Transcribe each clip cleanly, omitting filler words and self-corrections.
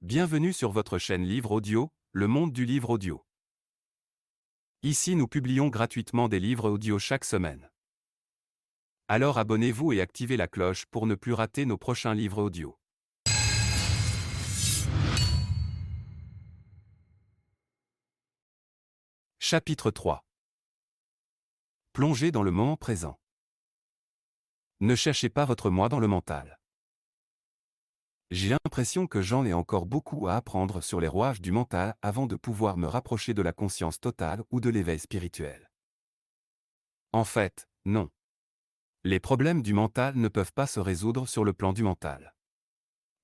Bienvenue sur votre chaîne Livre Audio, le monde du livre audio. Ici nous publions gratuitement des livres audio chaque semaine. Alors abonnez-vous et activez la cloche pour ne plus rater nos prochains livres audio. Chapitre 3. Plongez dans le moment présent. Ne cherchez pas votre moi dans le mental. J'ai l'impression que j'en ai encore beaucoup à apprendre sur les rouages du mental avant de pouvoir me rapprocher de la conscience totale ou de l'éveil spirituel. En fait, non. Les problèmes du mental ne peuvent pas se résoudre sur le plan du mental.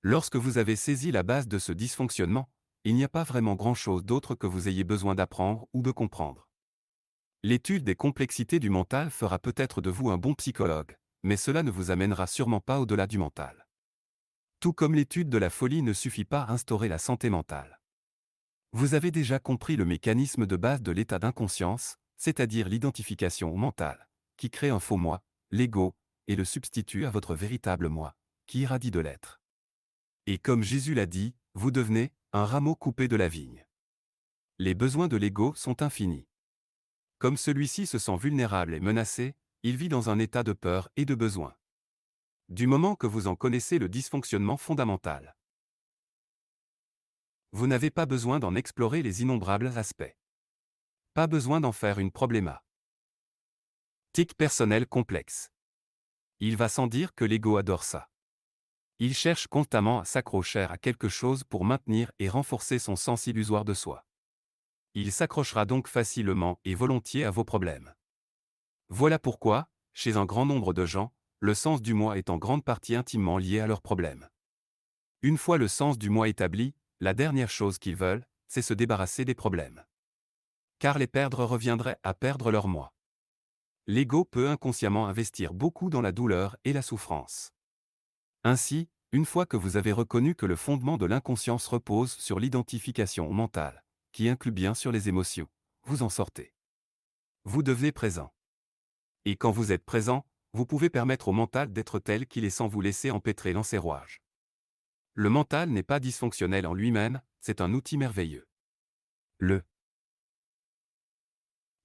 Lorsque vous avez saisi la base de ce dysfonctionnement, il n'y a pas vraiment grand-chose d'autre que vous ayez besoin d'apprendre ou de comprendre. L'étude des complexités du mental fera peut-être de vous un bon psychologue, mais cela ne vous amènera sûrement pas au-delà du mental. Tout comme l'étude de la folie ne suffit pas à instaurer la santé mentale. Vous avez déjà compris le mécanisme de base de l'état d'inconscience, c'est-à-dire l'identification au mental, qui crée un faux moi, l'ego, et le substitue à votre véritable moi, qui irradie de l'être. Et comme Jésus l'a dit, vous devenez un rameau coupé de la vigne. Les besoins de l'ego sont infinis. Comme celui-ci se sent vulnérable et menacé, il vit dans un état de peur et de besoin. Du moment que vous en connaissez le dysfonctionnement fondamental, vous n'avez pas besoin d'en explorer les innombrables aspects. Pas besoin d'en faire une problématique personnelle complexe. Il va sans dire que l'ego adore ça. Il cherche constamment à s'accrocher à quelque chose pour maintenir et renforcer son sens illusoire de soi. Il s'accrochera donc facilement et volontiers à vos problèmes. Voilà pourquoi, chez un grand nombre de gens, le sens du moi est en grande partie intimement lié à leurs problèmes. Une fois le sens du moi établi, la dernière chose qu'ils veulent, c'est se débarrasser des problèmes. Car les perdre reviendrait à perdre leur moi. L'ego peut inconsciemment investir beaucoup dans la douleur et la souffrance. Ainsi, une fois que vous avez reconnu que le fondement de l'inconscience repose sur l'identification mentale, qui inclut bien sur les émotions, vous en sortez. Vous devenez présent. Et quand vous êtes présent, vous pouvez permettre au mental d'être tel qu'il est sans vous laisser empêtrer dans ses rouages. Le mental n'est pas dysfonctionnel en lui-même, c'est un outil merveilleux. Le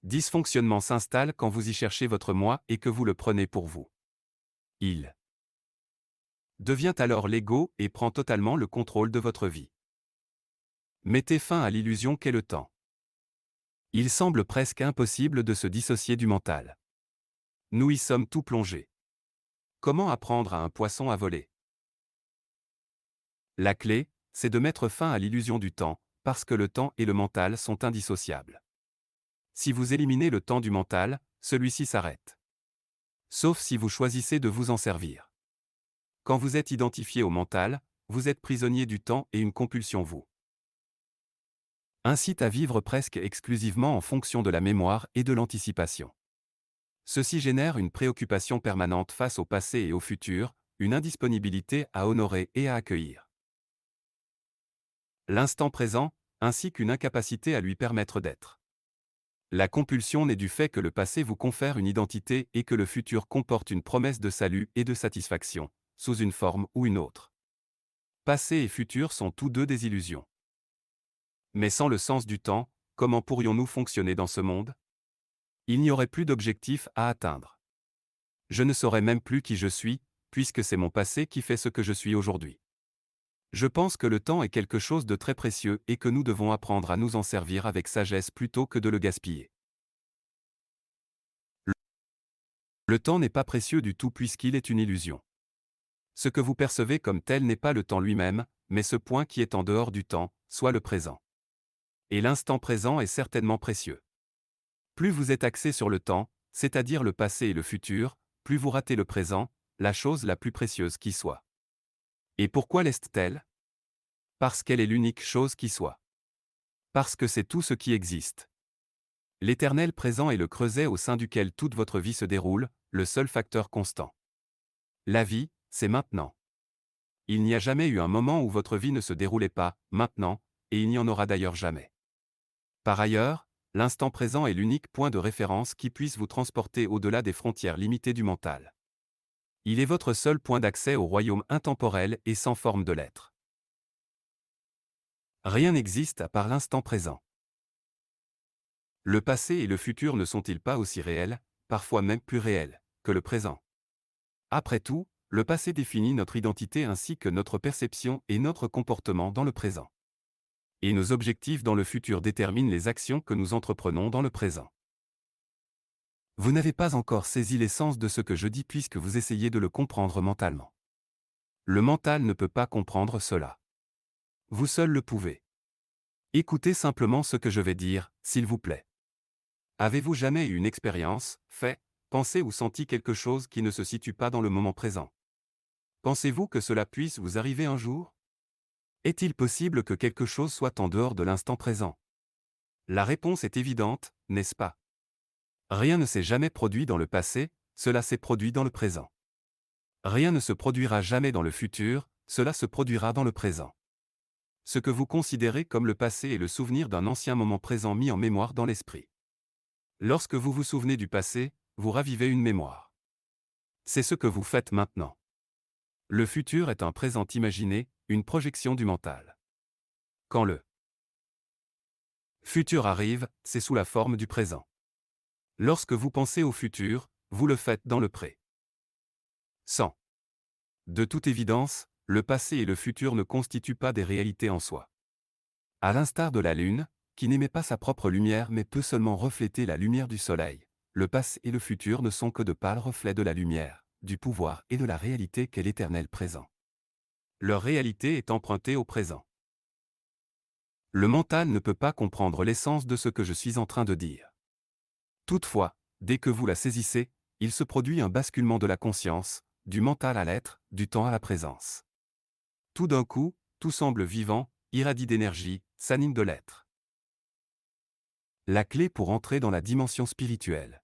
dysfonctionnement s'installe quand vous y cherchez votre moi et que vous le prenez pour vous. Il devient alors l'ego et prend totalement le contrôle de votre vie. Mettez fin à l'illusion qu'est le temps. Il semble presque impossible de se dissocier du mental. Nous y sommes tout plongés. Comment apprendre à un poisson à voler? La clé, c'est de mettre fin à l'illusion du temps, parce que le temps et le mental sont indissociables. Si vous éliminez le temps du mental, celui-ci s'arrête. Sauf si vous choisissez de vous en servir. Quand vous êtes identifié au mental, vous êtes prisonnier du temps et une compulsion vous incite à vivre presque exclusivement en fonction de la mémoire et de l'anticipation. Ceci génère une préoccupation permanente face au passé et au futur, une indisponibilité à honorer et à accueillir l'instant présent, ainsi qu'une incapacité à lui permettre d'être. La compulsion naît du fait que le passé vous confère une identité et que le futur comporte une promesse de salut et de satisfaction, sous une forme ou une autre. Passé et futur sont tous deux des illusions. Mais sans le sens du temps, comment pourrions-nous fonctionner dans ce monde? Il n'y aurait plus d'objectif à atteindre. Je ne saurais même plus qui je suis, puisque c'est mon passé qui fait ce que je suis aujourd'hui. Je pense que le temps est quelque chose de très précieux et que nous devons apprendre à nous en servir avec sagesse plutôt que de le gaspiller. Le temps n'est pas précieux du tout puisqu'il est une illusion. Ce que vous percevez comme tel n'est pas le temps lui-même, mais ce point qui est en dehors du temps, soit le présent. Et l'instant présent est certainement précieux. Plus vous êtes axé sur le temps, c'est-à-dire le passé et le futur, plus vous ratez le présent, la chose la plus précieuse qui soit. Et pourquoi l'est-elle? Parce qu'elle est l'unique chose qui soit. Parce que c'est tout ce qui existe. L'éternel présent est le creuset au sein duquel toute votre vie se déroule, le seul facteur constant. La vie, c'est maintenant. Il n'y a jamais eu un moment où votre vie ne se déroulait pas, maintenant, et il n'y en aura d'ailleurs jamais. Par ailleurs, l'instant présent est l'unique point de référence qui puisse vous transporter au-delà des frontières limitées du mental. Il est votre seul point d'accès au royaume intemporel et sans forme de l'être. Rien n'existe à part l'instant présent. Le passé et le futur ne sont-ils pas aussi réels, parfois même plus réels, que le présent? Après tout, le passé définit notre identité ainsi que notre perception et notre comportement dans le présent. Et nos objectifs dans le futur déterminent les actions que nous entreprenons dans le présent. Vous n'avez pas encore saisi l'essence de ce que je dis puisque vous essayez de le comprendre mentalement. Le mental ne peut pas comprendre cela. Vous seul le pouvez. Écoutez simplement ce que je vais dire, s'il vous plaît. Avez-vous jamais eu une expérience, fait, pensé ou senti quelque chose qui ne se situe pas dans le moment présent? Pensez-vous que cela puisse vous arriver un jour? Est-il possible que quelque chose soit en dehors de l'instant présent? La réponse est évidente, n'est-ce pas? Rien ne s'est jamais produit dans le passé, cela s'est produit dans le présent. Rien ne se produira jamais dans le futur, cela se produira dans le présent. Ce que vous considérez comme le passé est le souvenir d'un ancien moment présent mis en mémoire dans l'esprit. Lorsque vous vous souvenez du passé, vous ravivez une mémoire. C'est ce que vous faites maintenant. Le futur est un présent imaginé, une projection du mental. Quand le futur arrive, c'est sous la forme du présent. Lorsque vous pensez au futur, vous le faites dans le pré. Sans. De toute évidence, le passé et le futur ne constituent pas des réalités en soi. À l'instar de la Lune, qui n'émet pas sa propre lumière mais peut seulement refléter la lumière du Soleil, le passé et le futur ne sont que de pâles reflets de la lumière, du pouvoir et de la réalité qu'est l'éternel présent. Leur réalité est empruntée au présent. Le mental ne peut pas comprendre l'essence de ce que je suis en train de dire. Toutefois, dès que vous la saisissez, il se produit un basculement de la conscience, du mental à l'être, du temps à la présence. Tout d'un coup, tout semble vivant, irradie d'énergie, s'anime de l'être. La clé pour entrer dans la dimension spirituelle.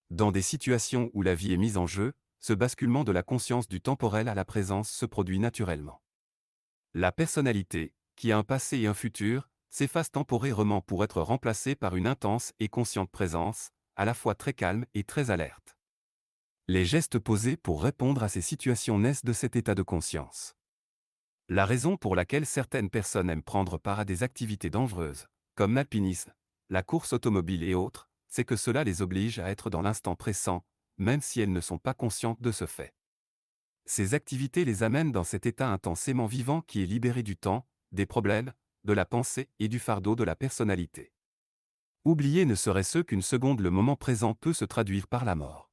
Dans des situations où la vie est mise en jeu, ce basculement de la conscience du temporel à la présence se produit naturellement. La personnalité, qui a un passé et un futur, s'efface temporairement pour être remplacée par une intense et consciente présence, à la fois très calme et très alerte. Les gestes posés pour répondre à ces situations naissent de cet état de conscience. La raison pour laquelle certaines personnes aiment prendre part à des activités dangereuses, comme l'alpinisme, la course automobile et autres, c'est que cela les oblige à être dans l'instant présent, même si elles ne sont pas conscientes de ce fait. Ces activités les amènent dans cet état intensément vivant qui est libéré du temps, des problèmes, de la pensée et du fardeau de la personnalité. Oublier ne serait-ce qu'une seconde, le moment présent peut se traduire par la mort.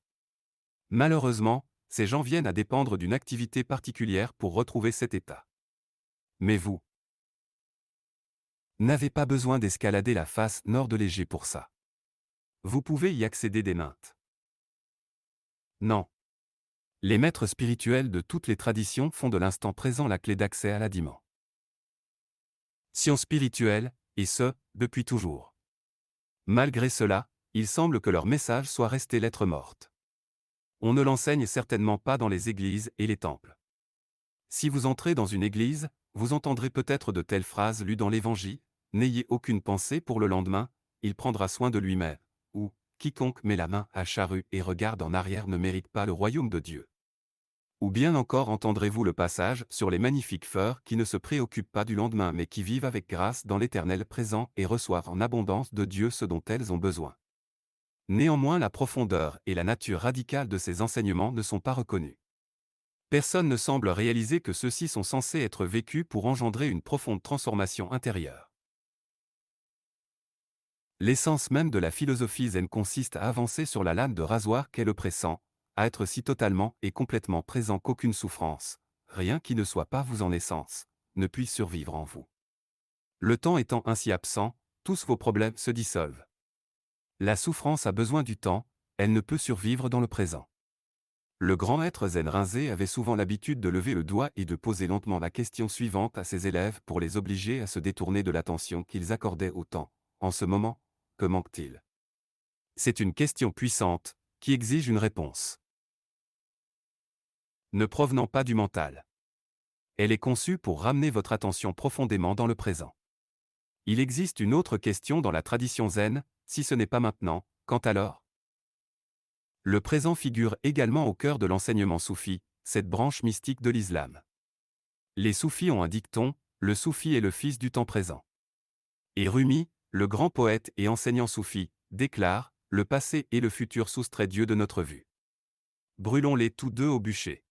Malheureusement, ces gens viennent à dépendre d'une activité particulière pour retrouver cet état. Mais vous n'avez pas besoin d'escalader la face nord de l'Égée pour ça. Vous pouvez y accéder des maintes. Non. Les maîtres spirituels de toutes les traditions font de l'instant présent la clé d'accès à la dimension spirituelle, et ce, depuis toujours. Malgré cela, il semble que leur message soit resté lettre morte. On ne l'enseigne certainement pas dans les églises et les temples. Si vous entrez dans une église, vous entendrez peut-être de telles phrases lues dans l'Évangile: « N'ayez aucune pensée pour le lendemain, il prendra soin de lui-même » ou « Quiconque met la main à charrue et regarde en arrière ne mérite pas le royaume de Dieu ». Ou bien encore entendrez-vous le passage sur les magnifiques fleurs qui ne se préoccupent pas du lendemain mais qui vivent avec grâce dans l'éternel présent et reçoivent en abondance de Dieu ce dont elles ont besoin. Néanmoins, la profondeur et la nature radicale de ces enseignements ne sont pas reconnues. Personne ne semble réaliser que ceux-ci sont censés être vécus pour engendrer une profonde transformation intérieure. L'essence même de la philosophie zen consiste à avancer sur la lame de rasoir qu'est le présent, à être si totalement et complètement présent qu'aucune souffrance, rien qui ne soit pas vous en essence, ne puisse survivre en vous. Le temps étant ainsi absent, tous vos problèmes se dissolvent. La souffrance a besoin du temps, elle ne peut survivre dans le présent. Le grand maître Zen Rinzé avait souvent l'habitude de lever le doigt et de poser lentement la question suivante à ses élèves pour les obliger à se détourner de l'attention qu'ils accordaient au temps. En ce moment, que manque-t-il? C'est une question puissante, qui exige une réponse. Ne provenant pas du mental. Elle est conçue pour ramener votre attention profondément dans le présent. Il existe une autre question dans la tradition zen: si ce n'est pas maintenant, quand alors? Le présent figure également au cœur de l'enseignement soufi, cette branche mystique de l'islam. Les soufis ont un dicton, le soufi est le fils du temps présent. Et Rumi, le grand poète et enseignant soufi, déclare, le passé et le futur soustraient Dieu de notre vue. Brûlons-les tous deux au bûcher.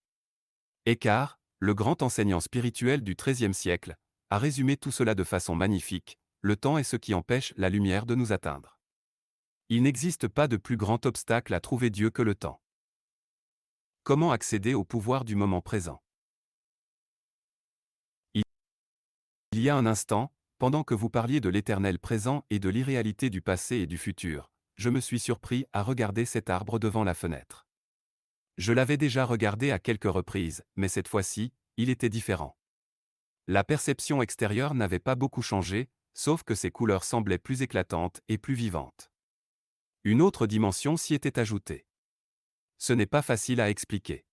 Eckhart, le grand enseignant spirituel du XIIIe siècle, a résumé tout cela de façon magnifique, le temps est ce qui empêche la lumière de nous atteindre. Il n'existe pas de plus grand obstacle à trouver Dieu que le temps. Comment accéder au pouvoir du moment présent? Il y a un instant, pendant que vous parliez de l'éternel présent et de l'irréalité du passé et du futur, je me suis surpris à regarder cet arbre devant la fenêtre. Je l'avais déjà regardé à quelques reprises, mais cette fois-ci, il était différent. La perception extérieure n'avait pas beaucoup changé, sauf que ses couleurs semblaient plus éclatantes et plus vivantes. Une autre dimension s'y était ajoutée. Ce n'est pas facile à expliquer.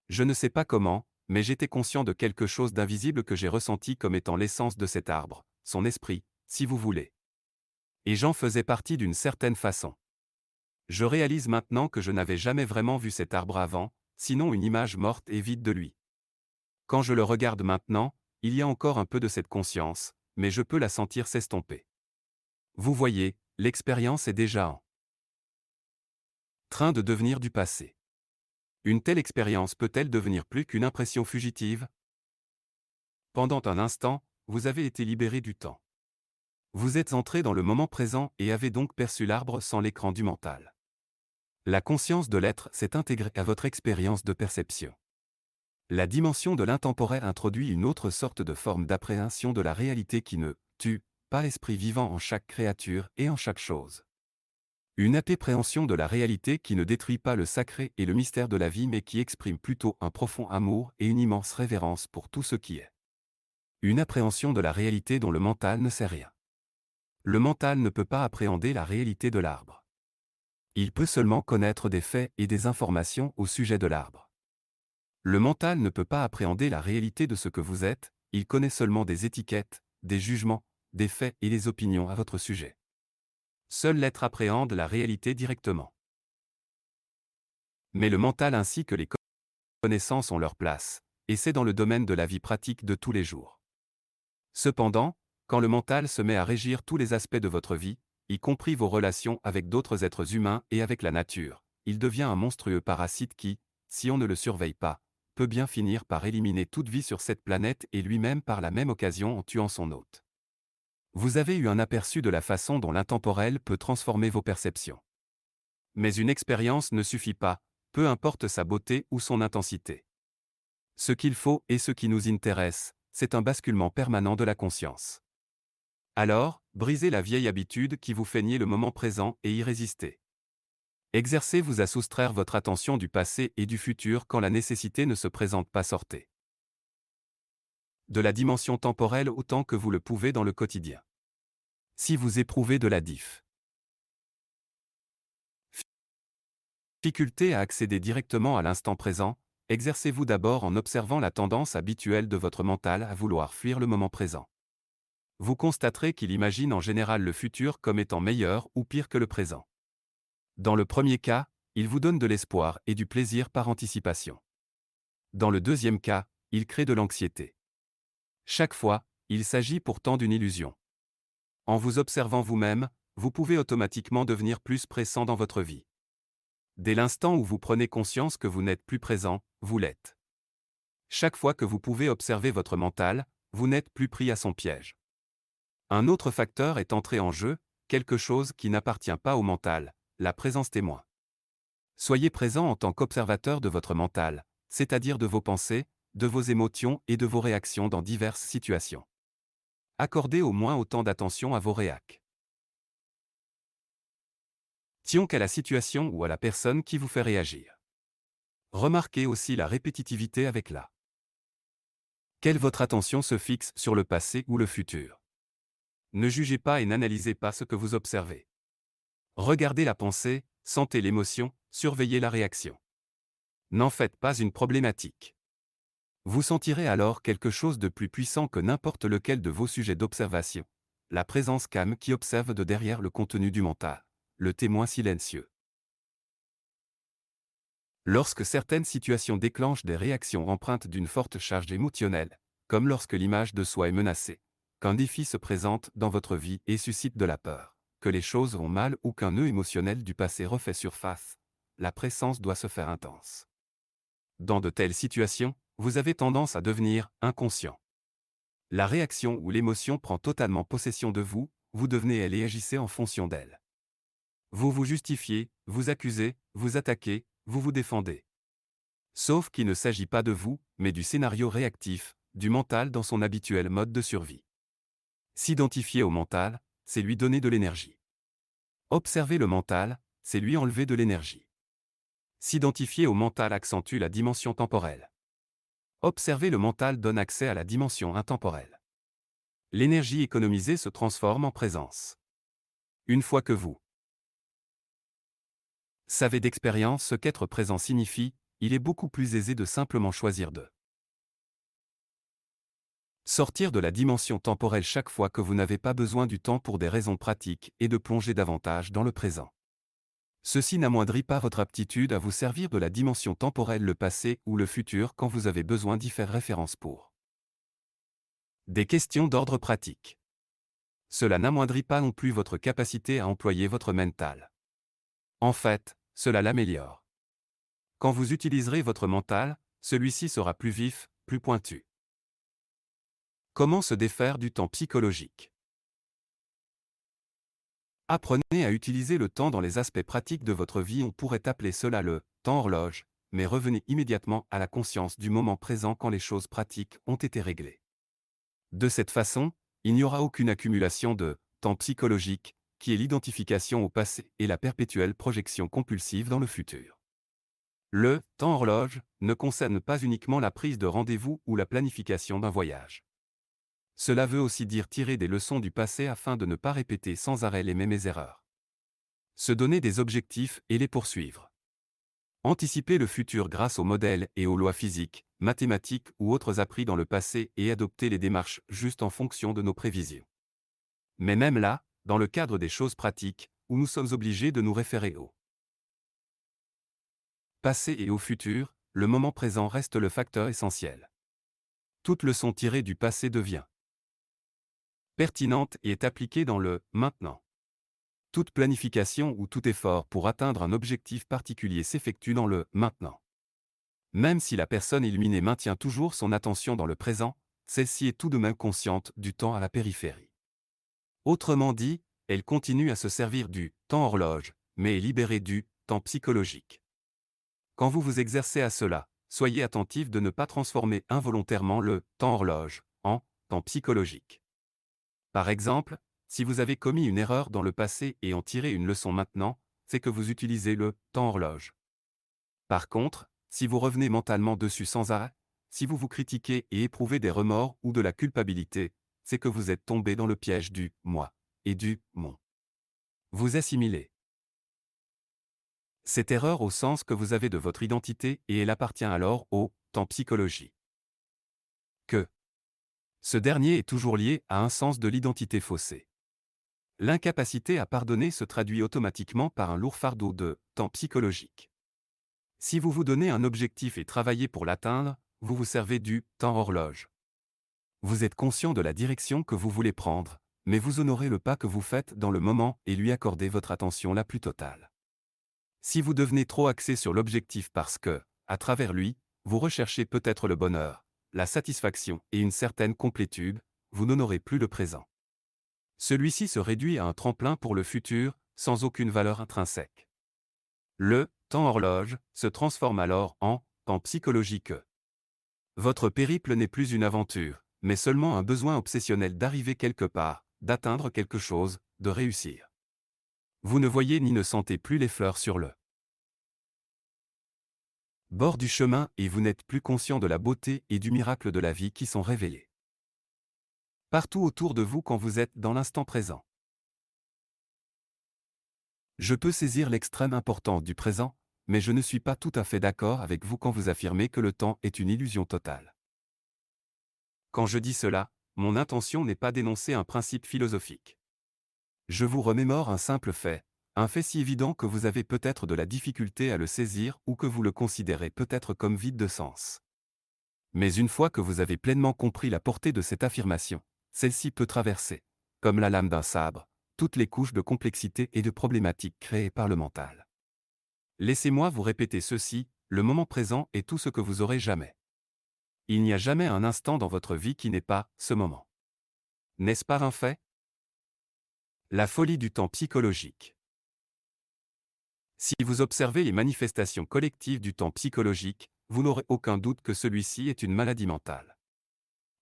Je ne sais pas comment, mais j'étais conscient de quelque chose d'invisible que j'ai ressenti comme étant l'essence de cet arbre, son esprit, si vous voulez. Et j'en faisais partie d'une certaine façon. Je réalise maintenant que je n'avais jamais vraiment vu cet arbre avant, sinon une image morte et vide de lui. Quand je le regarde maintenant, il y a encore un peu de cette conscience, mais je peux la sentir s'estomper. Vous voyez, l'expérience est déjà en train de devenir du passé. Une telle expérience peut-elle devenir plus qu'une impression fugitive? Pendant un instant, vous avez été libéré du temps. Vous êtes entré dans le moment présent et avez donc perçu l'arbre sans l'écran du mental. La conscience de l'être s'est intégrée à votre expérience de perception. La dimension de l'intemporel introduit une autre sorte de forme d'appréhension de la réalité qui ne tue pas l'esprit vivant en chaque créature et en chaque chose. Une appréhension de la réalité qui ne détruit pas le sacré et le mystère de la vie mais qui exprime plutôt un profond amour et une immense révérence pour tout ce qui est. Une appréhension de la réalité dont le mental ne sait rien. Le mental ne peut pas appréhender la réalité de l'arbre. Il peut seulement connaître des faits et des informations au sujet de l'arbre. Le mental ne peut pas appréhender la réalité de ce que vous êtes, il connaît seulement des étiquettes, des jugements, des faits et des opinions à votre sujet. Seul l'être appréhende la réalité directement. Mais le mental ainsi que les connaissances ont leur place, et c'est dans le domaine de la vie pratique de tous les jours. Cependant, quand le mental se met à régir tous les aspects de votre vie, y compris vos relations avec d'autres êtres humains et avec la nature, il devient un monstrueux parasite qui, si on ne le surveille pas, peut bien finir par éliminer toute vie sur cette planète et lui-même par la même occasion en tuant son hôte. Vous avez eu un aperçu de la façon dont l'intemporel peut transformer vos perceptions. Mais une expérience ne suffit pas, peu importe sa beauté ou son intensité. Ce qu'il faut et ce qui nous intéresse, c'est un basculement permanent de la conscience. Alors, brisez la vieille habitude qui vous fait nier le moment présent et y résister. Exercez-vous à soustraire votre attention du passé et du futur quand la nécessité ne se présente pas. Sortez de la dimension temporelle autant que vous le pouvez dans le quotidien. Si vous éprouvez de la difficulté à accéder directement à l'instant présent, exercez-vous d'abord en observant la tendance habituelle de votre mental à vouloir fuir le moment présent. Vous constaterez qu'il imagine en général le futur comme étant meilleur ou pire que le présent. Dans le premier cas, il vous donne de l'espoir et du plaisir par anticipation. Dans le deuxième cas, il crée de l'anxiété. Chaque fois, il s'agit pourtant d'une illusion. En vous observant vous-même, vous pouvez automatiquement devenir plus pressant dans votre vie. Dès l'instant où vous prenez conscience que vous n'êtes plus présent, vous l'êtes. Chaque fois que vous pouvez observer votre mental, vous n'êtes plus pris à son piège. Un autre facteur est entré en jeu, quelque chose qui n'appartient pas au mental, la présence témoin. Soyez présent en tant qu'observateur de votre mental, c'est-à-dire de vos pensées, de vos émotions et de vos réactions dans diverses situations. Accordez au moins autant d'attention à vos réactions qu'à la situation ou à la personne qui vous fait réagir. Remarquez aussi la répétitivité avec laquelle votre attention se fixe sur le passé ou le futur. Ne jugez pas et n'analysez pas ce que vous observez. Regardez la pensée, sentez l'émotion, surveillez la réaction. N'en faites pas une problématique. Vous sentirez alors quelque chose de plus puissant que n'importe lequel de vos sujets d'observation. La présence calme qui observe de derrière le contenu du mental. Le témoin silencieux. Lorsque certaines situations déclenchent des réactions empreintes d'une forte charge émotionnelle, comme lorsque l'image de soi est menacée, qu'un défi se présente dans votre vie et suscite de la peur, que les choses vont mal ou qu'un nœud émotionnel du passé refait surface, la présence doit se faire intense. Dans de telles situations, vous avez tendance à devenir inconscient. La réaction ou l'émotion prend totalement possession de vous, vous devenez elle et agissez en fonction d'elle. Vous vous justifiez, vous accusez, vous attaquez, vous vous défendez. Sauf qu'il ne s'agit pas de vous, mais du scénario réactif, du mental dans son habituel mode de survie. S'identifier au mental, c'est lui donner de l'énergie. Observer le mental, c'est lui enlever de l'énergie. S'identifier au mental accentue la dimension temporelle. Observer le mental donne accès à la dimension intemporelle. L'énergie économisée se transforme en présence. Une fois que vous savez d'expérience ce qu'être présent signifie, il est beaucoup plus aisé de simplement choisir de sortir de la dimension temporelle chaque fois que vous n'avez pas besoin du temps pour des raisons pratiques et de plonger davantage dans le présent. Ceci n'amoindrit pas votre aptitude à vous servir de la dimension temporelle le passé ou le futur quand vous avez besoin d'y faire référence pour des questions d'ordre pratique. Cela n'amoindrit pas non plus votre capacité à employer votre mental. En fait, cela l'améliore. Quand vous utiliserez votre mental, celui-ci sera plus vif, plus pointu. Comment se défaire du temps psychologique? Apprenez à utiliser le temps dans les aspects pratiques de votre vie, on pourrait appeler cela le temps horloge, mais revenez immédiatement à la conscience du moment présent quand les choses pratiques ont été réglées. De cette façon, il n'y aura aucune accumulation de temps psychologique, qui est l'identification au passé et la perpétuelle projection compulsive dans le futur. Le temps horloge ne concerne pas uniquement la prise de rendez-vous ou la planification d'un voyage. Cela veut aussi dire tirer des leçons du passé afin de ne pas répéter sans arrêt les mêmes erreurs. Se donner des objectifs et les poursuivre. Anticiper le futur grâce aux modèles et aux lois physiques, mathématiques ou autres appris dans le passé et adopter les démarches justes en fonction de nos prévisions. Mais même là, dans le cadre des choses pratiques, où nous sommes obligés de nous référer au passé et au futur, le moment présent reste le facteur essentiel. Toute leçon tirée du passé devient pertinente et est appliquée dans le maintenant. Toute planification ou tout effort pour atteindre un objectif particulier s'effectue dans le maintenant. Même si la personne illuminée maintient toujours son attention dans le présent, celle-ci est tout de même consciente du temps à la périphérie. Autrement dit, elle continue à se servir du temps horloge, mais est libérée du temps psychologique. Quand vous vous exercez à cela, soyez attentif de ne pas transformer involontairement le temps horloge en temps psychologique. Par exemple, si vous avez commis une erreur dans le passé et en tirez une leçon maintenant, c'est que vous utilisez le temps horloge. Par contre, si vous revenez mentalement dessus sans arrêt, si vous vous critiquez et éprouvez des remords ou de la culpabilité, c'est que vous êtes tombé dans le piège du moi et du mon. Vous assimilez cette erreur au sens que vous avez de votre identité et elle appartient alors au temps psychologie. Que ce dernier est toujours lié à un sens de l'identité faussée. L'incapacité à pardonner se traduit automatiquement par un lourd fardeau de temps psychologique. Si vous vous donnez un objectif et travaillez pour l'atteindre, vous vous servez du temps horloge. Vous êtes conscient de la direction que vous voulez prendre, mais vous honorez le pas que vous faites dans le moment et lui accordez votre attention la plus totale. Si vous devenez trop axé sur l'objectif parce que, à travers lui, vous recherchez peut-être le bonheur, la satisfaction et une certaine complétude, vous n'honorez plus le présent. Celui-ci se réduit à un tremplin pour le futur, sans aucune valeur intrinsèque. Le temps horloge se transforme alors en temps psychologique. Votre périple n'est plus une aventure, mais seulement un besoin obsessionnel d'arriver quelque part, d'atteindre quelque chose, de réussir. Vous ne voyez ni ne sentez plus les fleurs sur le bord du chemin et vous n'êtes plus conscient de la beauté et du miracle de la vie qui sont révélés partout autour de vous quand vous êtes dans l'instant présent. Je peux saisir l'extrême importance du présent, mais je ne suis pas tout à fait d'accord avec vous quand vous affirmez que le temps est une illusion totale. Quand je dis cela, mon intention n'est pas d'énoncer un principe philosophique. Je vous remémore un simple fait, un fait si évident que vous avez peut-être de la difficulté à le saisir ou que vous le considérez peut-être comme vide de sens. Mais une fois que vous avez pleinement compris la portée de cette affirmation, celle-ci peut traverser, comme la lame d'un sabre, toutes les couches de complexité et de problématiques créées par le mental. Laissez-moi vous répéter ceci, le moment présent est tout ce que vous aurez jamais. Il n'y a jamais un instant dans votre vie qui n'est pas ce moment. N'est-ce pas un fait? La folie du temps psychologique. Si vous observez les manifestations collectives du temps psychologique, vous n'aurez aucun doute que celui-ci est une maladie mentale.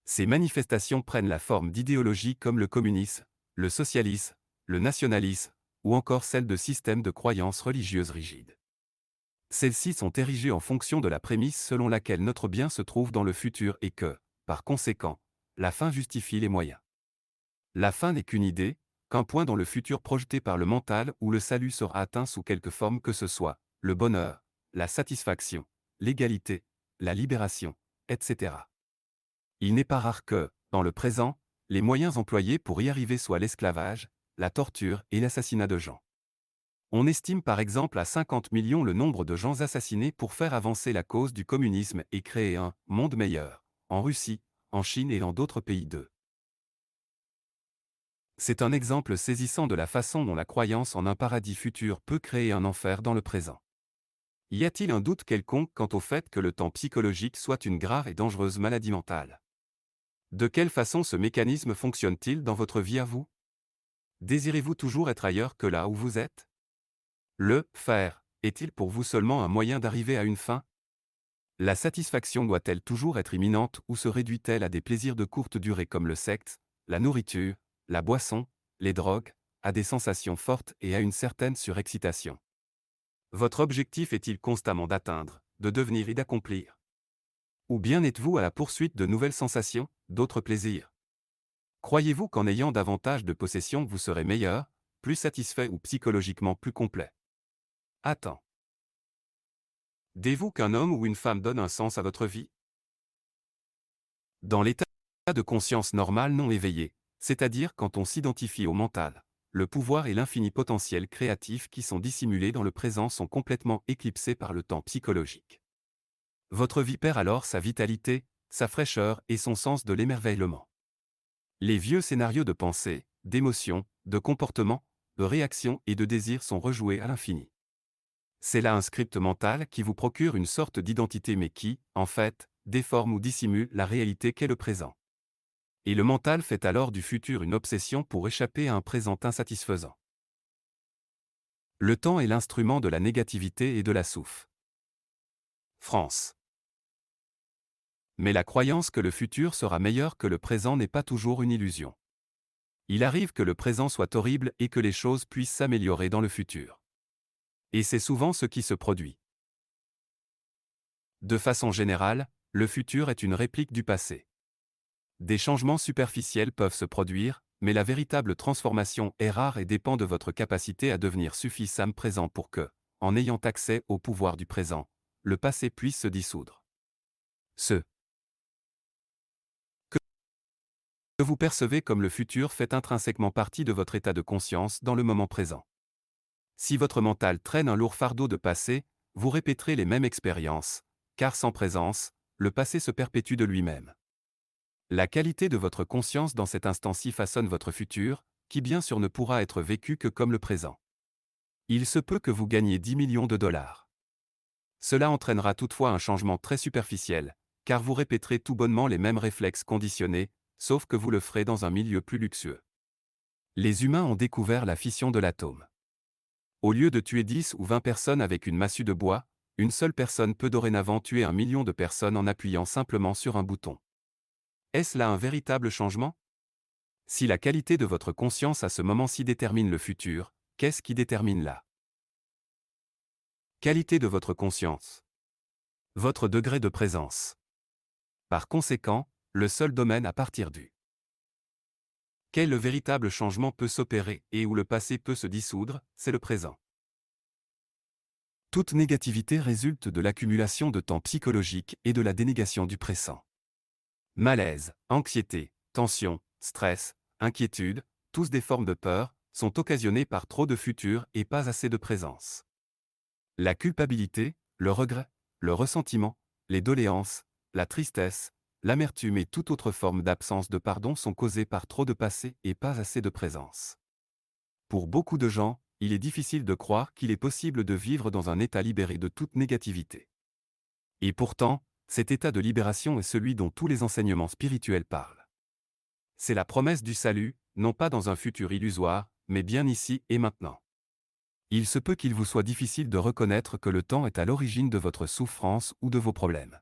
Ces manifestations prennent la forme d'idéologies comme le communisme, le socialisme, le nationalisme, ou encore celles de systèmes de croyances religieuses rigides. Celles-ci sont érigées en fonction de la prémisse selon laquelle notre bien se trouve dans le futur et que, par conséquent, la fin justifie les moyens. La fin n'est qu'une idée, qu'un point dans le futur projeté par le mental où le salut sera atteint sous quelque forme que ce soit, le bonheur, la satisfaction, l'égalité, la libération, etc. Il n'est pas rare que, dans le présent, les moyens employés pour y arriver soient l'esclavage, la torture et l'assassinat de gens. On estime par exemple à 50 millions le nombre de gens assassinés pour faire avancer la cause du communisme et créer un monde meilleur, en Russie, en Chine et dans d'autres pays d'eux. C'est un exemple saisissant de la façon dont la croyance en un paradis futur peut créer un enfer dans le présent. Y a-t-il un doute quelconque quant au fait que le temps psychologique soit une grave et dangereuse maladie mentale? De quelle façon ce mécanisme fonctionne-t-il dans votre vie à vous? Désirez-vous toujours être ailleurs que là où vous êtes? Le faire est-il pour vous seulement un moyen d'arriver à une fin? La satisfaction doit-elle toujours être imminente ou se réduit-elle à des plaisirs de courte durée comme le sexe, la nourriture, la boisson, les drogues, à des sensations fortes et à une certaine surexcitation? Votre objectif est-il constamment d'atteindre, de devenir et d'accomplir? Ou bien êtes-vous à la poursuite de nouvelles sensations, d'autres plaisirs? Croyez-vous qu'en ayant davantage de possessions vous serez meilleur, plus satisfait ou psychologiquement plus complet? Attends. Dites-vous qu'un homme ou une femme donne un sens à votre vie? Dans l'état de conscience normal non éveillé, c'est-à-dire quand on s'identifie au mental, le pouvoir et l'infini potentiel créatif qui sont dissimulés dans le présent sont complètement éclipsés par le temps psychologique. Votre vie perd alors sa vitalité, sa fraîcheur et son sens de l'émerveillement. Les vieux scénarios de pensée, d'émotion, de comportement, de réaction et de désir sont rejoués à l'infini. C'est là un script mental qui vous procure une sorte d'identité mais qui, en fait, déforme ou dissimule la réalité qu'est le présent. Et le mental fait alors du futur une obsession pour échapper à un présent insatisfaisant. Le temps est l'instrument de la négativité et de la souffre. France. Mais la croyance que le futur sera meilleur que le présent n'est pas toujours une illusion. Il arrive que le présent soit horrible et que les choses puissent s'améliorer dans le futur. Et c'est souvent ce qui se produit. De façon générale, le futur est une réplique du passé. Des changements superficiels peuvent se produire, mais la véritable transformation est rare et dépend de votre capacité à devenir suffisamment présent pour que, en ayant accès au pouvoir du présent, le passé puisse se dissoudre. Ce que vous percevez comme le futur fait intrinsèquement partie de votre état de conscience dans le moment présent. Si votre mental traîne un lourd fardeau de passé, vous répéterez les mêmes expériences, car sans présence, le passé se perpétue de lui-même. La qualité de votre conscience dans cet instant-ci façonne votre futur, qui bien sûr ne pourra être vécu que comme le présent. Il se peut que vous gagniez 10 millions de dollars. Cela entraînera toutefois un changement très superficiel, car vous répéterez tout bonnement les mêmes réflexes conditionnés, sauf que vous le ferez dans un milieu plus luxueux. Les humains ont découvert la fission de l'atome. Au lieu de tuer 10 ou 20 personnes avec une massue de bois, une seule personne peut dorénavant tuer 1 million de personnes en appuyant simplement sur un bouton. Est-ce là un véritable changement? Si la qualité de votre conscience à ce moment-ci détermine le futur, qu'est-ce qui détermine la qualité de votre conscience? Votre degré de présence. Par conséquent, le seul domaine à partir du quel le véritable changement peut s'opérer et où le passé peut se dissoudre, c'est le présent. Toute négativité résulte de l'accumulation de temps psychologique et de la dénégation du présent. Malaise, anxiété, tension, stress, inquiétude, tous des formes de peur, sont occasionnés par trop de futur et pas assez de présence. La culpabilité, le regret, le ressentiment, les doléances, la tristesse, l'amertume et toute autre forme d'absence de pardon sont causées par trop de passé et pas assez de présence. Pour beaucoup de gens, il est difficile de croire qu'il est possible de vivre dans un état libéré de toute négativité. Et pourtant, cet état de libération est celui dont tous les enseignements spirituels parlent. C'est la promesse du salut, non pas dans un futur illusoire, mais bien ici et maintenant. Il se peut qu'il vous soit difficile de reconnaître que le temps est à l'origine de votre souffrance ou de vos problèmes.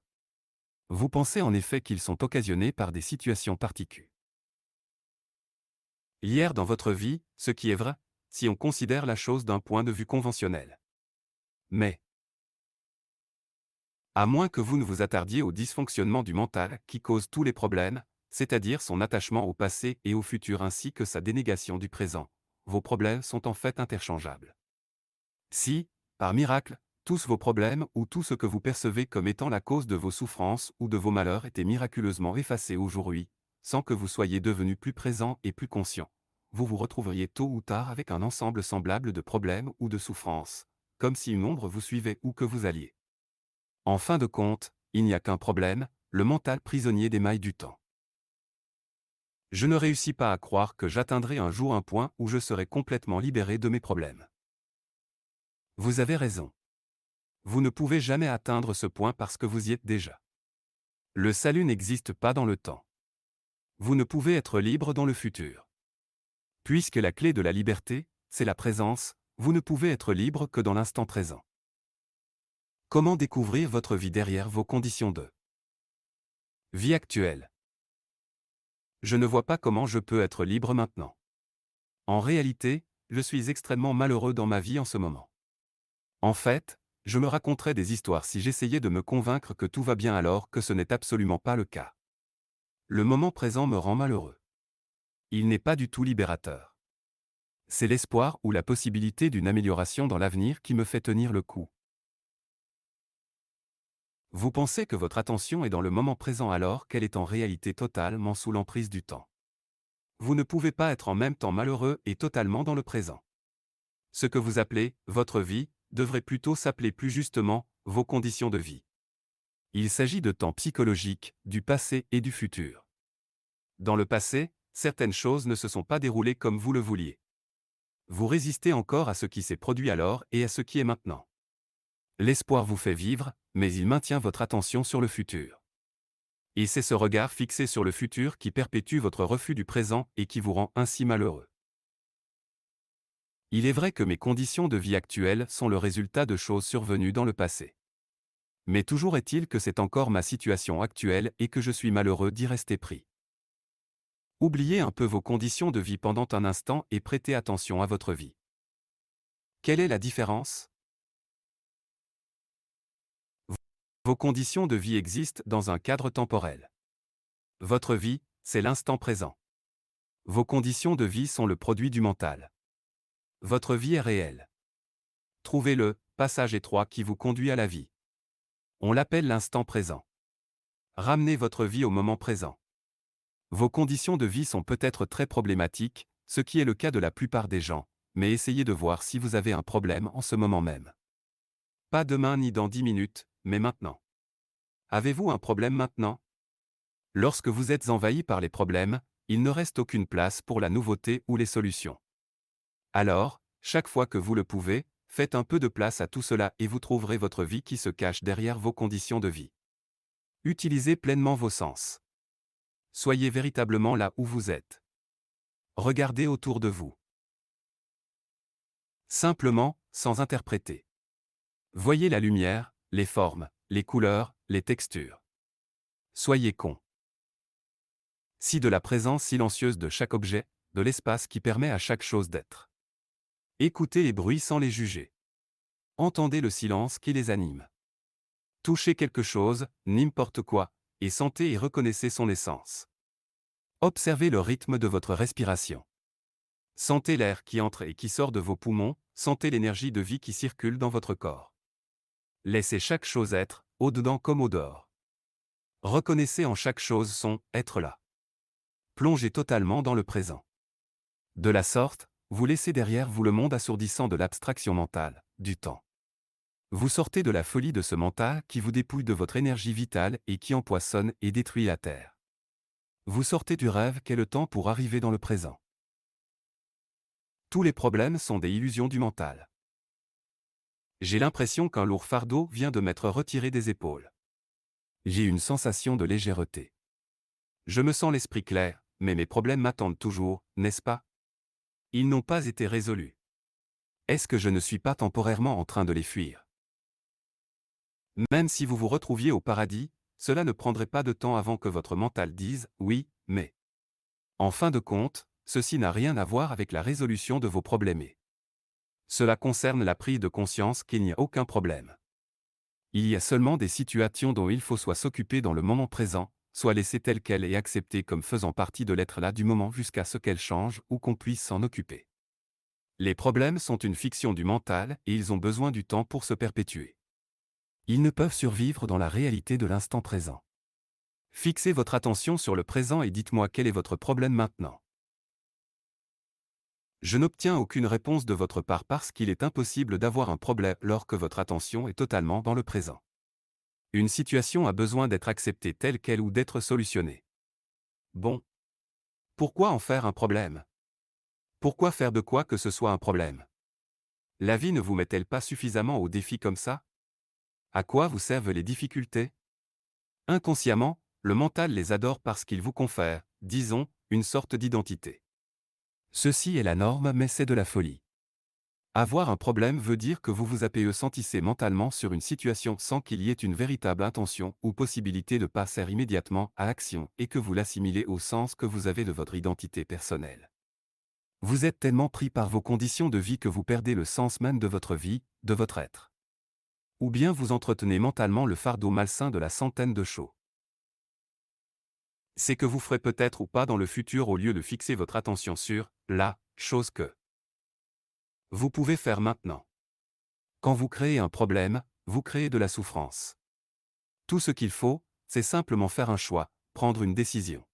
Vous pensez en effet qu'ils sont occasionnés par des situations particulières. Hier dans votre vie, ce qui est vrai, si on considère la chose d'un point de vue conventionnel. Mais, à moins que vous ne vous attardiez au dysfonctionnement du mental qui cause tous les problèmes, c'est-à-dire son attachement au passé et au futur ainsi que sa dénégation du présent, vos problèmes sont en fait interchangeables. Si, par miracle, tous vos problèmes ou tout ce que vous percevez comme étant la cause de vos souffrances ou de vos malheurs étaient miraculeusement effacés aujourd'hui, sans que vous soyez devenu plus présent et plus conscient, vous vous retrouveriez tôt ou tard avec un ensemble semblable de problèmes ou de souffrances, comme si une ombre vous suivait où que vous alliez. En fin de compte, il n'y a qu'un problème, le mental prisonnier des mailles du temps. Je ne réussis pas à croire que j'atteindrai un jour un point où je serai complètement libéré de mes problèmes. Vous avez raison. Vous ne pouvez jamais atteindre ce point parce que vous y êtes déjà. Le salut n'existe pas dans le temps. Vous ne pouvez être libre dans le futur. Puisque la clé de la liberté, c'est la présence, vous ne pouvez être libre que dans l'instant présent. Comment découvrir votre vie derrière vos conditions de vie actuelle? Je ne vois pas comment je peux être libre maintenant. En réalité, je suis extrêmement malheureux dans ma vie en ce moment. En fait, je me raconterais des histoires si j'essayais de me convaincre que tout va bien alors que ce n'est absolument pas le cas. Le moment présent me rend malheureux. Il n'est pas du tout libérateur. C'est l'espoir ou la possibilité d'une amélioration dans l'avenir qui me fait tenir le coup. Vous pensez que votre attention est dans le moment présent alors qu'elle est en réalité totalement sous l'emprise du temps. Vous ne pouvez pas être en même temps malheureux et totalement dans le présent. Ce que vous appelez « votre vie » devrait plutôt s'appeler plus justement « vos conditions de vie ». Il s'agit de temps psychologique, du passé et du futur. Dans le passé, certaines choses ne se sont pas déroulées comme vous le vouliez. Vous résistez encore à ce qui s'est produit alors et à ce qui est maintenant. L'espoir vous fait vivre, mais il maintient votre attention sur le futur. Et c'est ce regard fixé sur le futur qui perpétue votre refus du présent et qui vous rend ainsi malheureux. Il est vrai que mes conditions de vie actuelles sont le résultat de choses survenues dans le passé. Mais toujours est-il que c'est encore ma situation actuelle et que je suis malheureux d'y rester pris. Oubliez un peu vos conditions de vie pendant un instant et prêtez attention à votre vie. Quelle est la différence? Vos conditions de vie existent dans un cadre temporel. Votre vie, c'est l'instant présent. Vos conditions de vie sont le produit du mental. Votre vie est réelle. Trouvez le passage étroit qui vous conduit à la vie. On l'appelle l'instant présent. Ramenez votre vie au moment présent. Vos conditions de vie sont peut-être très problématiques, ce qui est le cas de la plupart des gens, mais essayez de voir si vous avez un problème en ce moment même. Pas demain ni dans 10 minutes, mais maintenant. Avez-vous un problème maintenant? Lorsque vous êtes envahi par les problèmes, il ne reste aucune place pour la nouveauté ou les solutions. Alors, chaque fois que vous le pouvez, faites un peu de place à tout cela et vous trouverez votre vie qui se cache derrière vos conditions de vie. Utilisez pleinement vos sens. Soyez véritablement là où vous êtes. Regardez autour de vous. Simplement, sans interpréter. Voyez la lumière, les formes, les couleurs, les textures. Soyez con. Si de la présence silencieuse de chaque objet, de l'espace qui permet à chaque chose d'être. Écoutez les bruits sans les juger. Entendez le silence qui les anime. Touchez quelque chose, n'importe quoi, et sentez et reconnaissez son essence. Observez le rythme de votre respiration. Sentez l'air qui entre et qui sort de vos poumons, sentez l'énergie de vie qui circule dans votre corps. Laissez chaque chose être, au-dedans comme au-dehors. Reconnaissez en chaque chose son « être là ». Plongez totalement dans le présent. De la sorte, vous laissez derrière vous le monde assourdissant de l'abstraction mentale, du temps. Vous sortez de la folie de ce mental qui vous dépouille de votre énergie vitale et qui empoisonne et détruit la Terre. Vous sortez du rêve qu'est le temps pour arriver dans le présent. Tous les problèmes sont des illusions du mental. J'ai l'impression qu'un lourd fardeau vient de m'être retiré des épaules. J'ai une sensation de légèreté. Je me sens l'esprit clair, mais mes problèmes m'attendent toujours, n'est-ce pas? Ils n'ont pas été résolus. Est-ce que je ne suis pas temporairement en train de les fuir? Même si vous vous retrouviez au paradis, cela ne prendrait pas de temps avant que votre mental dise « oui, mais ». En fin de compte, ceci n'a rien à voir avec la résolution de vos problèmes. Cela concerne la prise de conscience qu'il n'y a aucun problème. Il y a seulement des situations dont il faut soit s'occuper dans le moment présent, soit laisser telle qu'elle et accepter comme faisant partie de l'être là du moment jusqu'à ce qu'elle change ou qu'on puisse s'en occuper. Les problèmes sont une fiction du mental et ils ont besoin du temps pour se perpétuer. Ils ne peuvent survivre dans la réalité de l'instant présent. Fixez votre attention sur le présent et dites-moi quel est votre problème maintenant. Je n'obtiens aucune réponse de votre part parce qu'il est impossible d'avoir un problème alors que votre attention est totalement dans le présent. Une situation a besoin d'être acceptée telle qu'elle ou d'être solutionnée. Bon. Pourquoi en faire un problème? Pourquoi faire de quoi que ce soit un problème? La vie ne vous met-elle pas suffisamment au défi comme ça? À quoi vous servent les difficultés? Inconsciemment, le mental les adore parce qu'il vous confère, disons, une sorte d'identité. Ceci est la norme mais c'est de la folie. Avoir un problème veut dire que vous vous sentissez mentalement sur une situation sans qu'il y ait une véritable intention ou possibilité de passer immédiatement à l'action et que vous l'assimilez au sens que vous avez de votre identité personnelle. Vous êtes tellement pris par vos conditions de vie que vous perdez le sens même de votre vie, de votre être. Ou bien vous entretenez mentalement le fardeau malsain de la centaine de choses. C'est que vous ferez peut-être ou pas dans le futur au lieu de fixer votre attention sur la chose que vous pouvez faire maintenant. Quand vous créez un problème, vous créez de la souffrance. Tout ce qu'il faut, c'est simplement faire un choix, prendre une décision.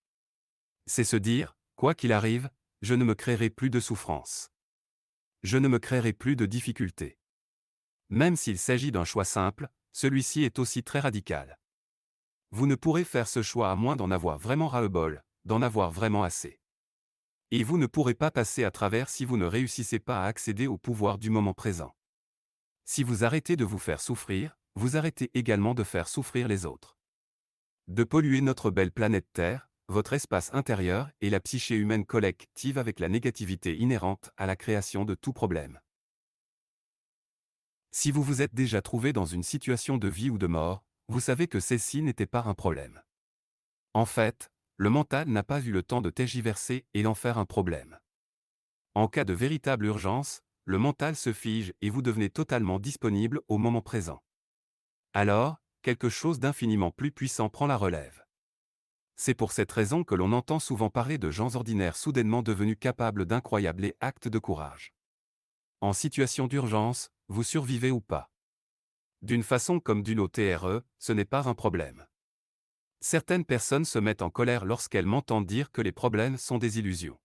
C'est se dire, quoi qu'il arrive, je ne me créerai plus de souffrance. Je ne me créerai plus de difficultés. Même s'il s'agit d'un choix simple, celui-ci est aussi très radical. Vous ne pourrez faire ce choix à moins d'en avoir vraiment ras-le-bol, d'en avoir vraiment assez. Et vous ne pourrez pas passer à travers si vous ne réussissez pas à accéder au pouvoir du moment présent. Si vous arrêtez de vous faire souffrir, vous arrêtez également de faire souffrir les autres. De polluer notre belle planète Terre, votre espace intérieur et la psyché humaine collective avec la négativité inhérente à la création de tout problème. Si vous vous êtes déjà trouvé dans une situation de vie ou de mort, vous savez que celle-ci n'était pas un problème. En fait, le mental n'a pas eu le temps de tergiverser et d'en faire un problème. En cas de véritable urgence, le mental se fige et vous devenez totalement disponible au moment présent. Alors, quelque chose d'infiniment plus puissant prend la relève. C'est pour cette raison que l'on entend souvent parler de gens ordinaires soudainement devenus capables d'incroyables actes de courage. En situation d'urgence, vous survivez ou pas. D'une façon comme d'une autre, ce n'est pas un problème. Certaines personnes se mettent en colère lorsqu'elles m'entendent dire que les problèmes sont des illusions.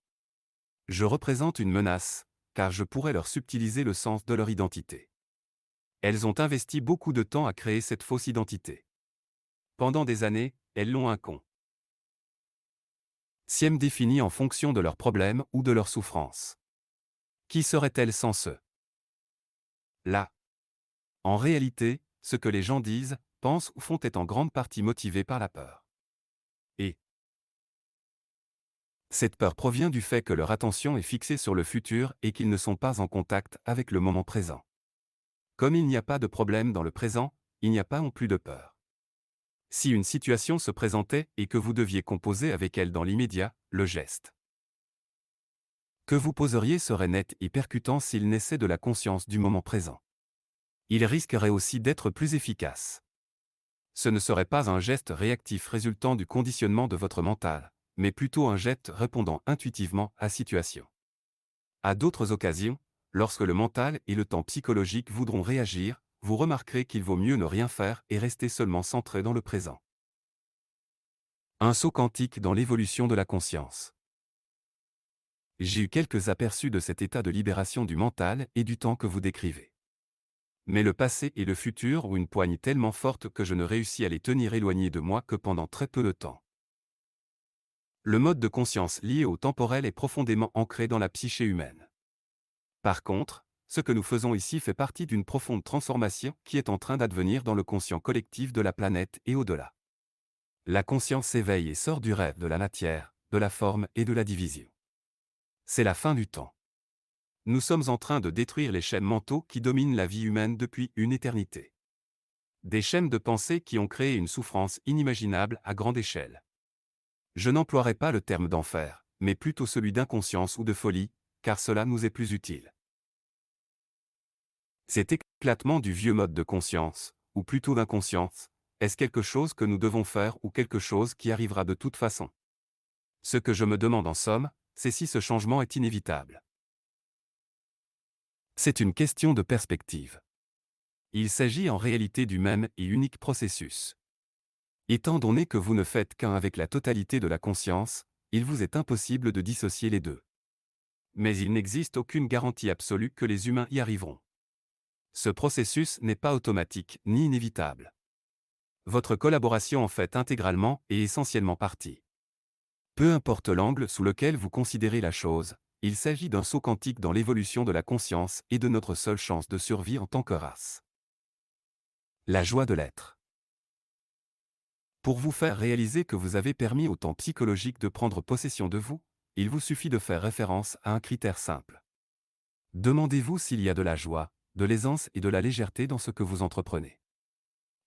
Je représente une menace, car je pourrais leur subtiliser le sens de leur identité. Elles ont investi beaucoup de temps à créer cette fausse identité. Pendant des années, elles l'ont Siem définie en fonction de leurs problèmes ou de leurs souffrances. Qui serait-elle sans ce là? En réalité, ce que les gens disent, pensent ou font est en grande partie motivé par la peur. Et cette peur provient du fait que leur attention est fixée sur le futur et qu'ils ne sont pas en contact avec le moment présent. Comme il n'y a pas de problème dans le présent, il n'y a pas non plus de peur. Si une situation se présentait et que vous deviez composer avec elle dans l'immédiat, le geste que vous poseriez serait net et percutant s'il naissait de la conscience du moment présent. Il risquerait aussi d'être plus efficace. Ce ne serait pas un geste réactif résultant du conditionnement de votre mental, mais plutôt un geste répondant intuitivement à situation. À d'autres occasions, lorsque le mental et le temps psychologique voudront réagir, vous remarquerez qu'il vaut mieux ne rien faire et rester seulement centré dans le présent. Un saut quantique dans l'évolution de la conscience. J'ai eu quelques aperçus de cet état de libération du mental et du temps que vous décrivez. Mais le passé et le futur ont une poigne tellement forte que je ne réussis à les tenir éloignés de moi que pendant très peu de temps. Le mode de conscience lié au temporel est profondément ancré dans la psyché humaine. Par contre, ce que nous faisons ici fait partie d'une profonde transformation qui est en train d'advenir dans le conscient collectif de la planète et au-delà. La conscience s'éveille et sort du rêve de la matière, de la forme et de la division. C'est la fin du temps. Nous sommes en train de détruire les schèmes mentaux qui dominent la vie humaine depuis une éternité. Des schèmes de pensée qui ont créé une souffrance inimaginable à grande échelle. Je n'emploierai pas le terme d'enfer, mais plutôt celui d'inconscience ou de folie, car cela nous est plus utile. Cet éclatement du vieux mode de conscience, ou plutôt d'inconscience, est-ce quelque chose que nous devons faire ou quelque chose qui arrivera de toute façon? Ce que je me demande en somme, c'est si ce changement est inévitable. C'est une question de perspective. Il s'agit en réalité du même et unique processus. Étant donné que vous ne faites qu'un avec la totalité de la conscience, il vous est impossible de dissocier les deux. Mais il n'existe aucune garantie absolue que les humains y arriveront. Ce processus n'est pas automatique ni inévitable. Votre collaboration en fait intégralement et essentiellement partie. Peu importe l'angle sous lequel vous considérez la chose, il s'agit d'un saut quantique dans l'évolution de la conscience et de notre seule chance de survie en tant que race. La joie de l'être. Pour vous faire réaliser que vous avez permis au temps psychologique de prendre possession de vous, il vous suffit de faire référence à un critère simple. Demandez-vous s'il y a de la joie, de l'aisance et de la légèreté dans ce que vous entreprenez.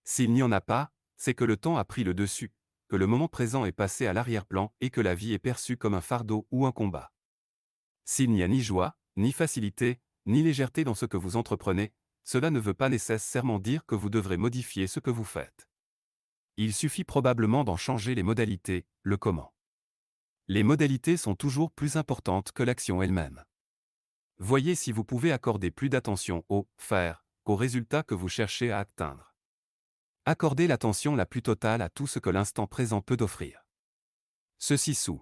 S'il n'y en a pas, c'est que le temps a pris le dessus, que le moment présent est passé à l'arrière-plan et que la vie est perçue comme un fardeau ou un combat. S'il n'y a ni joie, ni facilité, ni légèreté dans ce que vous entreprenez, cela ne veut pas nécessairement dire que vous devrez modifier ce que vous faites. Il suffit probablement d'en changer les modalités, le comment. Les modalités sont toujours plus importantes que l'action elle-même. Voyez si vous pouvez accorder plus d'attention au « faire » qu'aux résultats que vous cherchez à atteindre. Accordez l'attention la plus totale à tout ce que l'instant présent peut offrir. Ceci sous.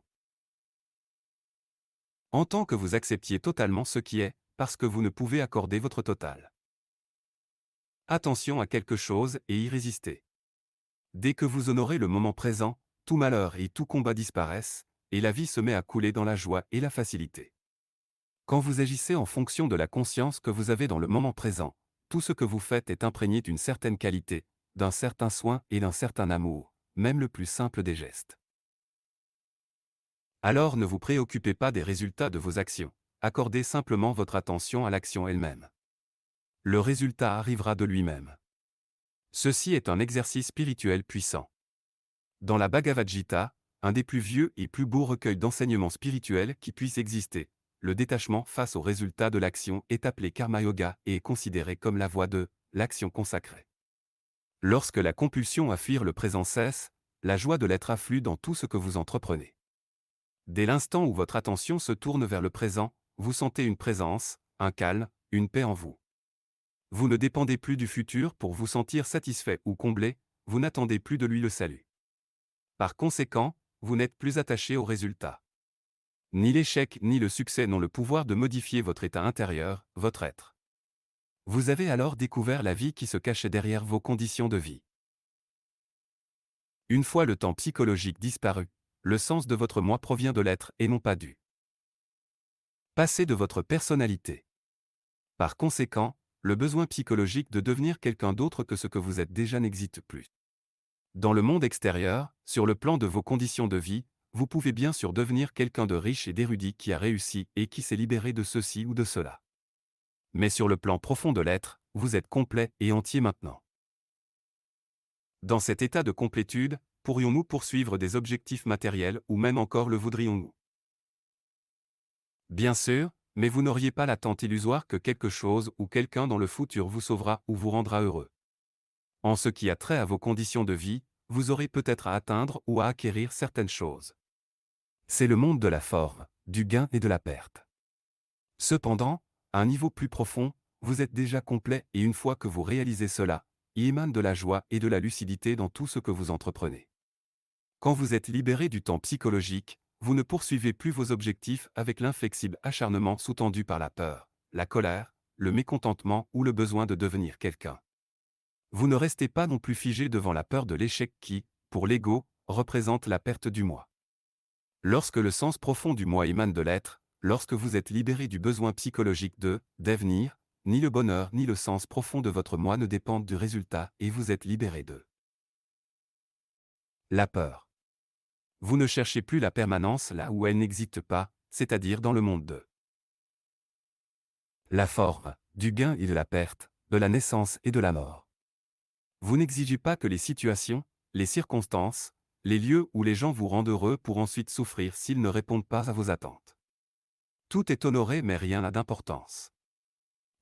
En tant que vous acceptiez totalement ce qui est, parce que vous ne pouvez accorder votre total. Attention à quelque chose et y résister. Dès que vous honorez le moment présent, tout malheur et tout combat disparaissent, et la vie se met à couler dans la joie et la facilité. Quand vous agissez en fonction de la conscience que vous avez dans le moment présent, tout ce que vous faites est imprégné d'une certaine qualité, d'un certain soin et d'un certain amour, même le plus simple des gestes. Alors ne vous préoccupez pas des résultats de vos actions, accordez simplement votre attention à l'action elle-même. Le résultat arrivera de lui-même. Ceci est un exercice spirituel puissant. Dans la Bhagavad Gita, un des plus vieux et plus beaux recueils d'enseignements spirituels qui puissent exister, le détachement face aux résultats de l'action est appelé Karma Yoga et est considéré comme la voie de l'action consacrée. Lorsque la compulsion à fuir le présent cesse, la joie de l'être afflue dans tout ce que vous entreprenez. Dès l'instant où votre attention se tourne vers le présent, vous sentez une présence, un calme, une paix en vous. Vous ne dépendez plus du futur pour vous sentir satisfait ou comblé, vous n'attendez plus de lui le salut. Par conséquent, vous n'êtes plus attaché au résultat. Ni l'échec ni le succès n'ont le pouvoir de modifier votre état intérieur, votre être. Vous avez alors découvert la vie qui se cachait derrière vos conditions de vie. Une fois le temps psychologique disparu, le sens de votre moi provient de l'être et non pas du passé de votre personnalité. Par conséquent, le besoin psychologique de devenir quelqu'un d'autre que ce que vous êtes déjà n'existe plus. Dans le monde extérieur, sur le plan de vos conditions de vie, vous pouvez bien sûr devenir quelqu'un de riche et d'érudit qui a réussi et qui s'est libéré de ceci ou de cela. Mais sur le plan profond de l'être, vous êtes complet et entier maintenant. Dans cet état de complétude, pourrions-nous poursuivre des objectifs matériels ou même encore le voudrions-nous? Bien sûr, mais vous n'auriez pas l'attente illusoire que quelque chose ou quelqu'un dans le futur vous sauvera ou vous rendra heureux. En ce qui a trait à vos conditions de vie, vous aurez peut-être à atteindre ou à acquérir certaines choses. C'est le monde de la forme, du gain et de la perte. Cependant, à un niveau plus profond, vous êtes déjà complet et une fois que vous réalisez cela, il émane de la joie et de la lucidité dans tout ce que vous entreprenez. Quand vous êtes libéré du temps psychologique, vous ne poursuivez plus vos objectifs avec l'inflexible acharnement sous-tendu par la peur, la colère, le mécontentement ou le besoin de devenir quelqu'un. Vous ne restez pas non plus figé devant la peur de l'échec qui, pour l'ego, représente la perte du moi. Lorsque le sens profond du moi émane de l'être, lorsque vous êtes libéré du besoin psychologique de devenir, ni le bonheur ni le sens profond de votre moi ne dépendent du résultat et vous êtes libéré de la peur. Vous ne cherchez plus la permanence là où elle n'existe pas, c'est-à-dire dans le monde de la forme, du gain et de la perte, de la naissance et de la mort. Vous n'exigez pas que les situations, les circonstances, les lieux où les gens vous rendent heureux pour ensuite souffrir s'ils ne répondent pas à vos attentes. Tout est honoré mais rien n'a d'importance.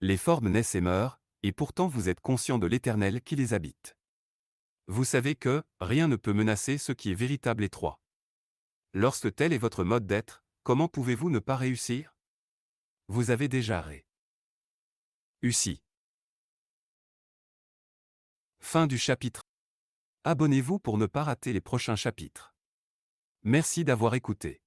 Les formes naissent et meurent, et pourtant vous êtes conscient de l'Éternel qui les habite. Vous savez que rien ne peut menacer ce qui est véritable et trois. Lorsque tel est votre mode d'être, comment pouvez-vous ne pas réussir? Vous avez déjà réussi. Fin du chapitre. Abonnez-vous pour ne pas rater les prochains chapitres. Merci d'avoir écouté.